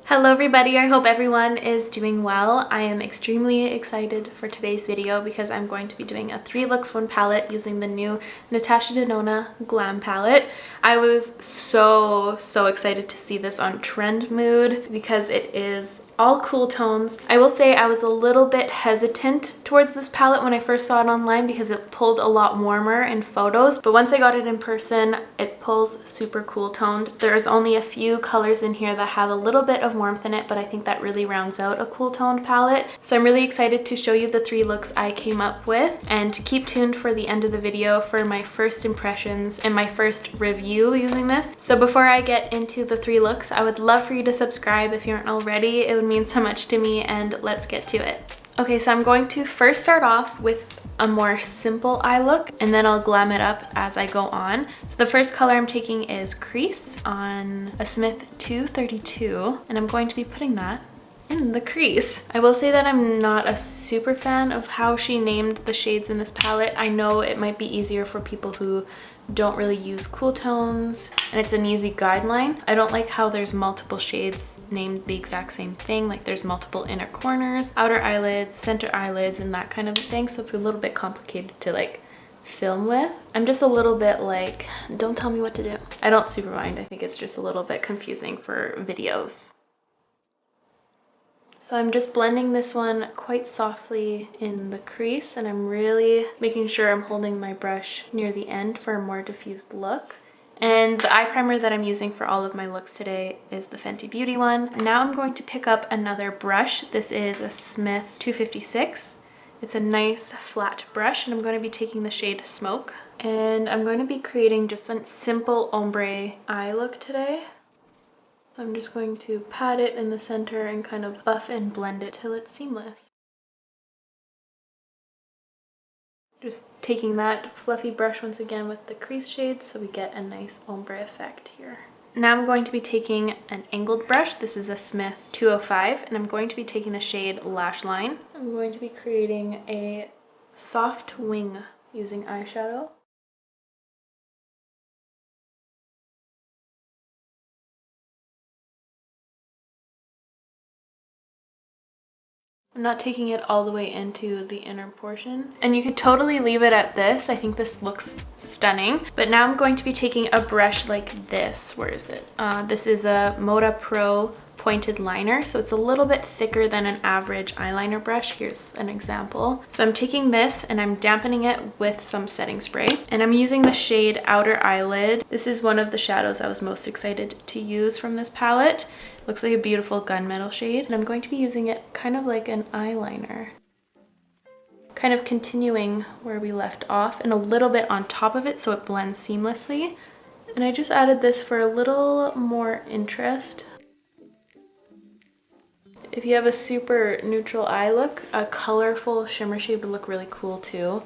Hello everybody, I hope everyone is doing well. I am extremely excited for today's video because I'm going to be doing a 3 looks 1 palette using the new Natasha Denona GLAM palette. I was so excited to see this on Trend Mood because it is all cool tones. I will say I was a little bit hesitant towards this palette when I first saw it online because it pulled a lot warmer in photos, but once I got it in person, it pulls super cool toned. There's only a few colors in here that have a little bit of warmth in it, but I think that really rounds out a cool toned palette. So I'm really excited to show you the 3 looks I came up with, and keep tuned for the end of the video for my first impressions and my first review using this. So before I get into the 3 looks, I would love for you to subscribe if you aren't already. It would mean so much to me, and let's get to it. Okay, so I'm going to first start off with a more simple eye look, and then I'll glam it up as I go on. So the first color I'm taking is Crease on a Smith 232, and I'm going to be putting that in the crease. I will say that I'm not a super fan of how she named the shades in this palette. I know it might be easier for people who don't really use cool tones, and it's an easy guideline. I don't like how there's multiple shades named the exact same thing, like there's multiple inner corners, outer eyelids, center eyelids, and that kind of thing, so it's a little bit complicated to like film with. I'm just a little bit like, don't tell me what to do. I don't super mind. I think it's just a little bit confusing for videos. So I'm just blending this one quite softly in the crease, and I'm really making sure I'm holding my brush near the end for a more diffused look. And the eye primer that I'm using for all of my looks today is the Fenty Beauty one. Now I'm going to pick up another brush. This is a Smith 256. It's a nice flat brush, and I'm going to be taking the shade Smoke. And I'm going to be creating just a simple ombre eye look today. I'm just going to pat it in the center and kind of buff and blend it till it's seamless. Just taking that fluffy brush once again with the crease shade so we get a nice ombre effect here. Now I'm going to be taking an angled brush. This is a Smith 205, and I'm going to be taking the shade Lash Line. I'm going to be creating a soft wing using eyeshadow. I'm not taking it all the way into the inner portion, and you could totally leave it at this. I think this looks stunning, but now I'm going to be taking a brush like this. Where is it? This is a Moda Pro pointed liner, so it's a little bit thicker than an average eyeliner brush. Here's an example. So I'm taking this and I'm dampening it with some setting spray, and I'm using the shade Outer Eyelid. This is one of the shadows I was most excited to use from this palette. Looks like a beautiful gunmetal shade, and I'm going to be using it kind of like an eyeliner, kind of continuing where we left off and a little bit on top of it so it blends seamlessly. And I just added this for a little more interest. If you have a super neutral eye look, a colorful shimmer shade would look really cool too.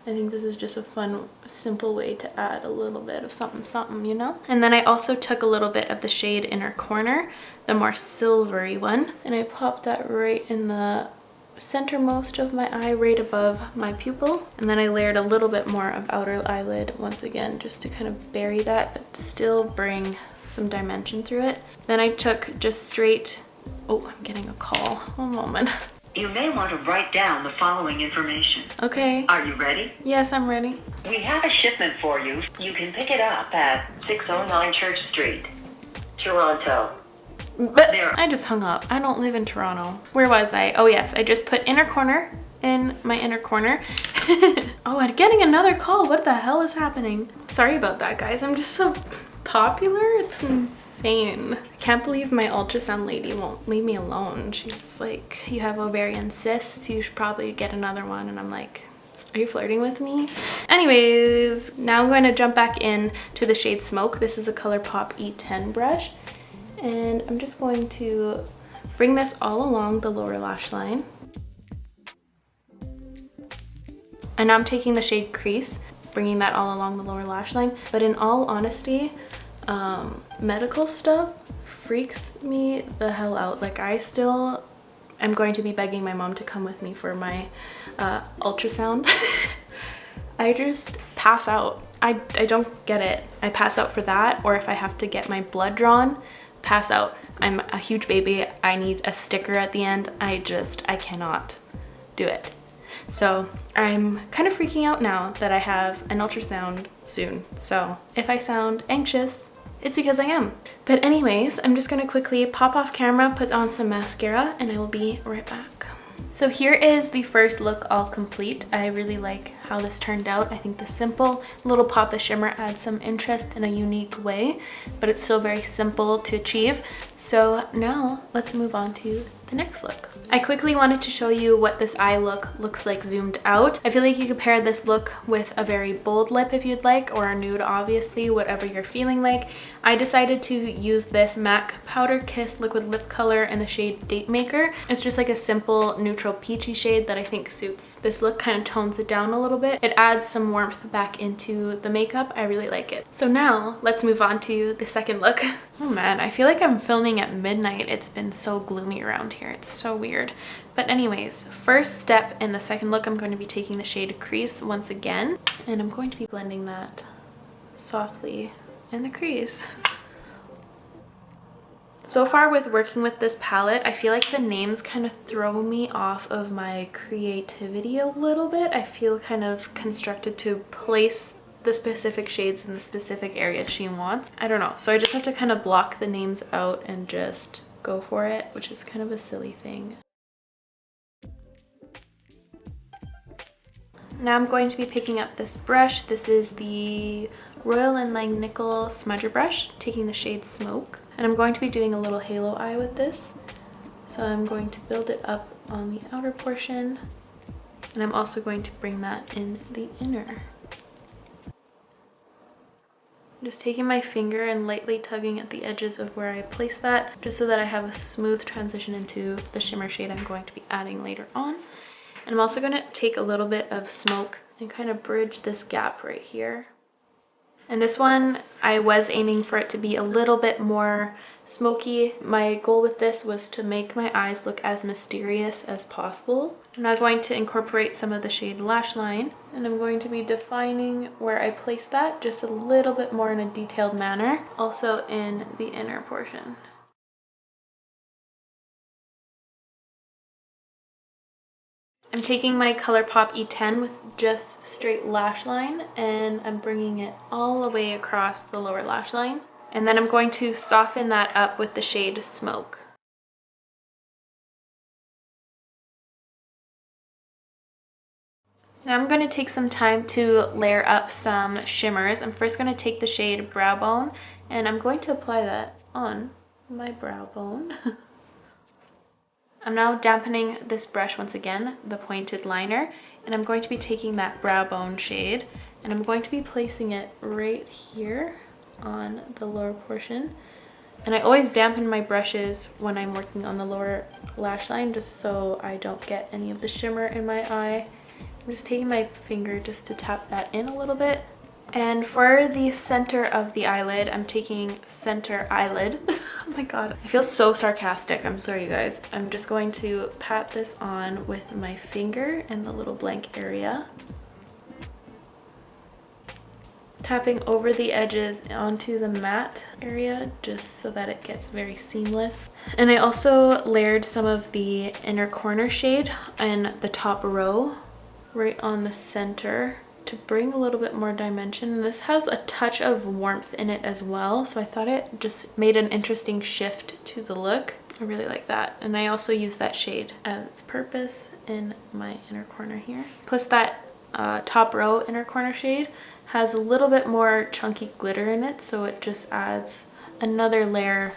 I think this is just a fun, simple way to add a little bit of something, you know? And then I also took a little bit of the shade Inner Corner, the more silvery one, and I popped that right in the centermost of my eye, right above my pupil. And then I layered a little bit more of Outer Eyelid once again, just to kind of bury that, but still bring some dimension through it. Then I took just straight, oh, I'm getting a call, one moment. You may want to write down the following information. Okay. Are you ready? Yes, I'm ready. We have a shipment for you. You can pick it up at 609 Church Street, Toronto. But I just hung up. I don't live in Toronto. Where was I? Oh yes, I just put Inner Corner in my inner corner. Oh, I'm getting another call. What the hell is happening? Sorry about that, guys. I'm just so popular. It's insane. I can't believe my ultrasound lady won't leave me alone. She's like, you have ovarian cysts, you should probably get another one. And I'm like, are you flirting with me? Anyways, now I'm going to jump back in to the shade Smoke. This is a ColourPop E10 brush, and I'm just going to bring this all along the lower lash line. And now I'm taking the shade Crease, bringing that all along the lower lash line. But in all honesty, medical stuff freaks me the hell out. Like, I still am going to be begging my mom to come with me for my ultrasound. I just pass out. I don't get it. I pass out for that, or if I have to get my blood drawn, pass out. I'm a huge baby. I need a sticker at the end. I cannot do it. So I'm kind of freaking out now that I have an ultrasound soon. So if I sound anxious, it's because I am. But anyways, I'm just gonna quickly pop off camera, put on some mascara, and I will be right back. So here is the first look all complete. I really like how this turned out. I think the simple little pop of shimmer adds some interest in a unique way, but it's still very simple to achieve. So now let's move on to the next look. I quickly wanted to show you what this eye look looks like zoomed out. I feel like you could pair this look with a very bold lip if you'd like, or a nude, obviously, whatever you're feeling like. I decided to use this MAC Powder Kiss liquid lip color in the shade Date Maker. It's just like a simple neutral peachy shade that I think suits this look, kind of tones it down a little bit. It adds some warmth back into the makeup. I really like it. So now let's move on to the second look. Oh man, I feel like I'm filming at midnight. It's been so gloomy around here. It's so weird. But anyways, first step in the second look, I'm going to be taking the shade Crease once again, and I'm going to be blending that softly in the crease. So far with working with this palette, I feel like the names kind of throw me off of my creativity a little bit. I feel kind of constructed to place the specific shades in the specific area she wants. I don't know. So I just have to kind of block the names out and just go for it, which is kind of a silly thing. Now I'm going to be picking up this brush. This is the Royal & Langnickel Smudger brush, taking the shade Smoke. And I'm going to be doing a little halo eye with this. So I'm going to build it up on the outer portion. And I'm also going to bring that in the inner. Just taking my finger and lightly tugging at the edges of where I place that, just so that I have a smooth transition into the shimmer shade I'm going to be adding later on. And I'm also going to take a little bit of Smoke and kind of bridge this gap right here. And this one, I was aiming for it to be a little bit more smoky. My goal with this was to make my eyes look as mysterious as possible. I'm now going to incorporate some of the shade Lash Line, and I'm going to be defining where I place that just a little bit more in a detailed manner, also in the inner portion. I'm taking my ColourPop E10 with just straight lash line, and I'm bringing it all the way across the lower lash line. And then I'm going to soften that up with the shade Smoke. Now I'm going to take some time to layer up some shimmers. I'm first going to take the shade Brow Bone, and I'm going to apply that on my brow bone. I'm now dampening this brush once again, the pointed liner, and I'm going to be taking that Brow Bone shade, and I'm going to be placing it right here on the lower portion. And I always dampen my brushes when I'm working on the lower lash line, just so I don't get any of the shimmer in my eye. I'm just taking my finger just to tap that in a little bit. And for the center of the eyelid, I'm taking Center Eyelid. Oh my god, I feel so sarcastic. I'm sorry, you guys. I'm just going to pat this on with my finger in the little blank area, tapping over the edges onto the matte area just so that it gets very seamless. And I also layered some of the inner corner shade in the top row right on the center to bring a little bit more dimension. And this has a touch of warmth in it as well, so I thought it just made an interesting shift to the look. I really like that. And I also use that shade as its purpose in my inner corner here. Plus that top row inner corner shade has a little bit more chunky glitter in it, so it just adds another layer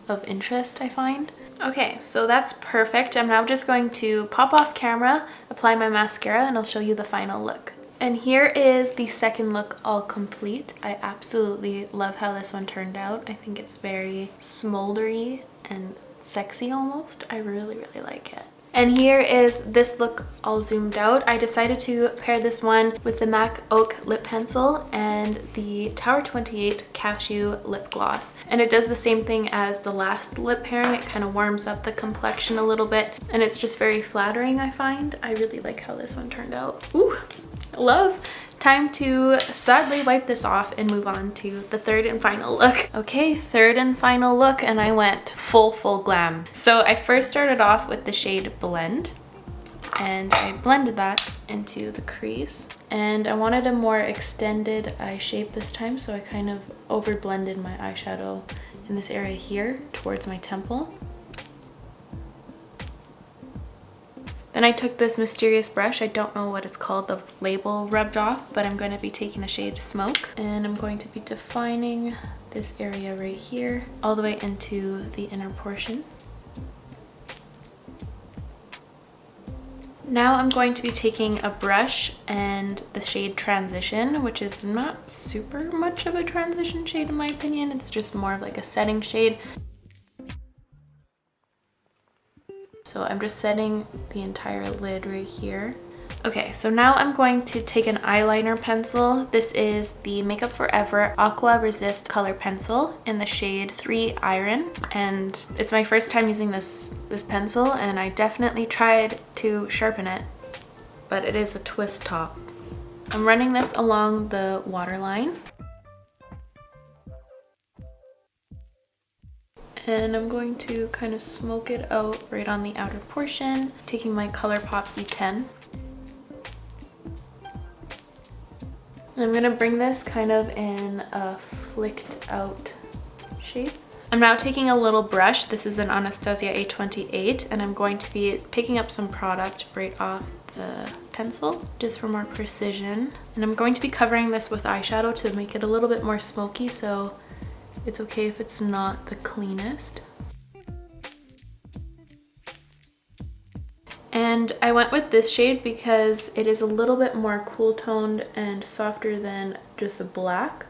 of interest, I find. Okay, so that's perfect. I'm now just going to pop off camera, apply my mascara, and I'll show you the final look. And here is the second look all complete. I absolutely love how this one turned out. I think it's very smoldery and sexy almost. I really, really like it. And here is this look all zoomed out. I decided to pair this one with the MAC Oak Lip Pencil and the Tower 28 Cashew Lip Gloss. And it does the same thing as the last lip pairing. It kind of warms up the complexion a little bit, and it's just very flattering, I find. I really like how this one turned out. Ooh! Love Time to sadly wipe this off and move on to the third and final look. Okay, third and final look, and I went full glam. So I first started off with the shade Blend, and I blended that into the crease. And I wanted a more extended eye shape this time, so I kind of over blended my eyeshadow in this area here towards my temple. Then I took this mysterious brush, I don't know what it's called, the label rubbed off, but I'm going to be taking the shade Smoke, and I'm going to be defining this area right here all the way into the inner portion. Now I'm going to be taking a brush and the shade Transition, which is not super much of a transition shade in my opinion, it's just more of like a setting shade. So I'm just setting the entire lid right here. Okay, so now I'm going to take an eyeliner pencil. This is the Makeup Forever Aqua Resist Color Pencil in the shade 3 Iron. And it's my first time using this pencil, and I definitely tried to sharpen it, but it is a twist top. I'm running this along the waterline. And I'm going to kind of smoke it out right on the outer portion, taking my ColourPop E10. And I'm gonna bring this kind of in a flicked out shape. I'm now taking a little brush. This is an Anastasia A28, and I'm going to be picking up some product right off the pencil just for more precision. And I'm going to be covering this with eyeshadow to make it a little bit more smoky, so it's okay if it's not the cleanest. And I went with this shade because it is a little bit more cool toned and softer than just a black.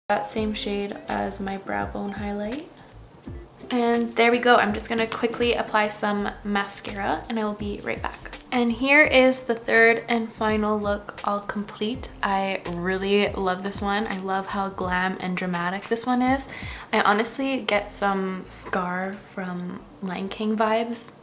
That same shade as my brow bone highlight. And there we go. I'm just gonna quickly apply some mascara and I will be right back. And here is the third and final look all complete. I really love this one. I love how glam and dramatic this one is. I honestly get some Scar from Lion King vibes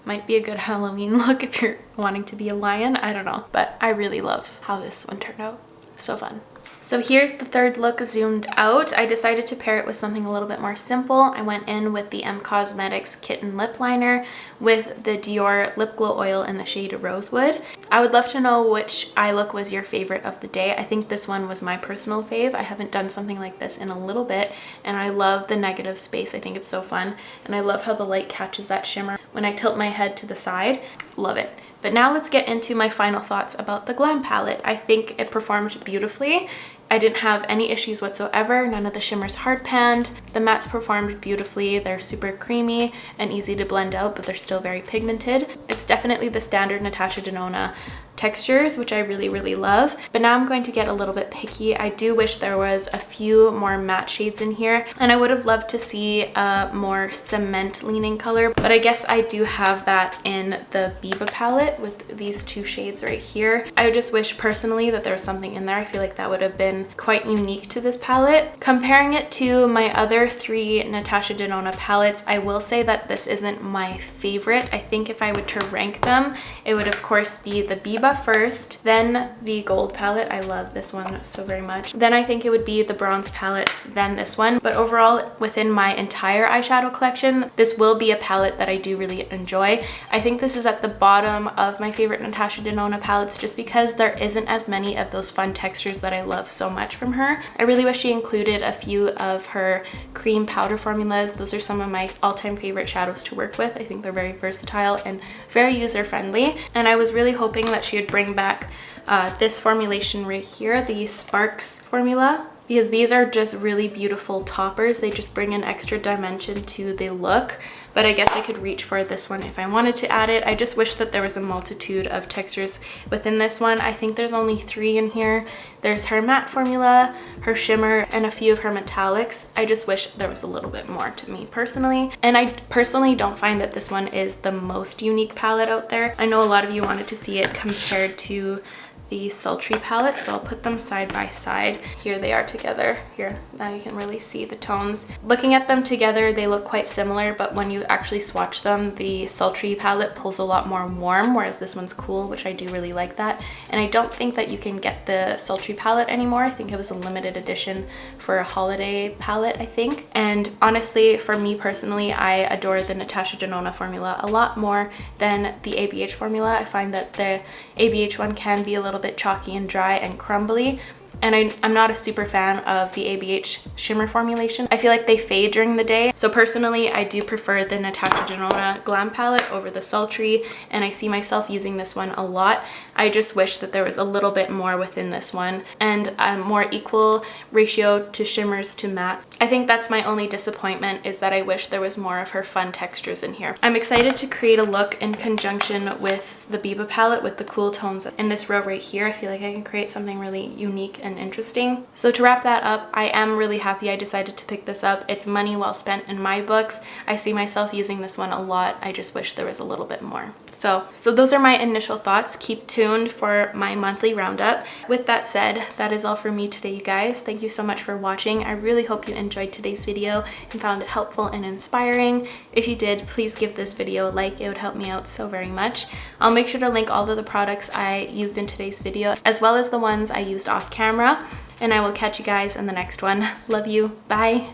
Might be a good Halloween look if you're wanting to be a lion. I don't know, but I really love how this one turned out. So fun. So here's the third look zoomed out. I decided to pair it with something a little bit more simple. I went in with the M Cosmetics Kitten Lip Liner with the Dior Lip Glow Oil in the shade Rosewood. I would love to know which eye look was your favorite of the day. I think this one was my personal fave. I haven't done something like this in a little bit, and I love the negative space. I think it's so fun, and I love how the light catches that shimmer when I tilt my head to the side. Love it. But now let's get into my final thoughts about the GLAM palette. I think it performed beautifully. I didn't have any issues whatsoever. None of the shimmers hard panned. The mattes performed beautifully. They're super creamy and easy to blend out, but they're still very pigmented. It's definitely the standard Natasha Denona textures, which I really love. But now I'm going to get a little bit picky. I do wish there was a few more matte shades in here, and I would have loved to see a more cement leaning color, but I guess I do have that in the Biba palette with these two shades right here. I just wish personally that there was something in there. I feel like that would have been quite unique to this palette. Comparing it to my other three Natasha Denona palettes, I will say that this isn't my favorite. I think if I were to rank them, it would of course be the Biba first, then the gold palette. I love this one so very much. Then I think it would be the bronze palette, then this one. But overall, within my entire eyeshadow collection, this will be a palette that I do really enjoy. I think this is at the bottom of my favorite Natasha Denona palettes just because there isn't as many of those fun textures that I love so much from her. I really wish she included a few of her cream powder formulas. Those are some of my all-time favorite shadows to work with. I think they're very versatile and very user-friendly, and I was really hoping that she would bring back this formulation right here, the Sparks formula, because these are just really beautiful toppers. They just bring an extra dimension to the look, but I guess I could reach for this one if I wanted to add it. I just wish that there was a multitude of textures within this one. I think there's only 3 in here. There's her matte formula, her shimmer, and a few of her metallics. I just wish there was a little bit more to me personally. And I personally don't find that this one is the most unique palette out there. I know a lot of you wanted to see it compared to the Sultry palette, so I'll put them side by side. Here they are together. Here, now you can really see the tones. Looking at them together, they look quite similar, but when you actually swatch them, the Sultry palette pulls a lot more warm, whereas this one's cool, which I do really like that. And I don't think that you can get the Sultry palette anymore. I think it was a limited edition for a holiday palette, I think. And honestly, for me personally, I adore the Natasha Denona formula a lot more than the ABH formula. I find that the ABH one can be a little bit chalky and dry and crumbly, and I'm not a super fan of the ABH shimmer formulation. I feel like they fade during the day. So personally, I do prefer the Natasha Denona GLAM palette over the Sultry, and I see myself using this one a lot. I just wish that there was a little bit more within this one and a more equal ratio to shimmers to matte. I think that's my only disappointment, is that I wish there was more of her fun textures in here. I'm excited to create a look in conjunction with the Biba palette with the cool tones in this row right here. I feel like I can create something really unique and interesting. So to wrap that up, I am really happy I decided to pick this up. It's money well spent in my books. I see myself using this one a lot. I just wish there was a little bit more. So those are my initial thoughts. Keep tuned for my monthly roundup. With that said, that is all for me today, you guys. Thank you so much for watching. I really hope you enjoyed today's video and found it helpful and inspiring. If you did, please give this video a like. It would help me out so very much. I'll make sure to link all of the products I used in today's video, as well as the ones I used off camera, and I will catch you guys in the next one. Love you. Bye.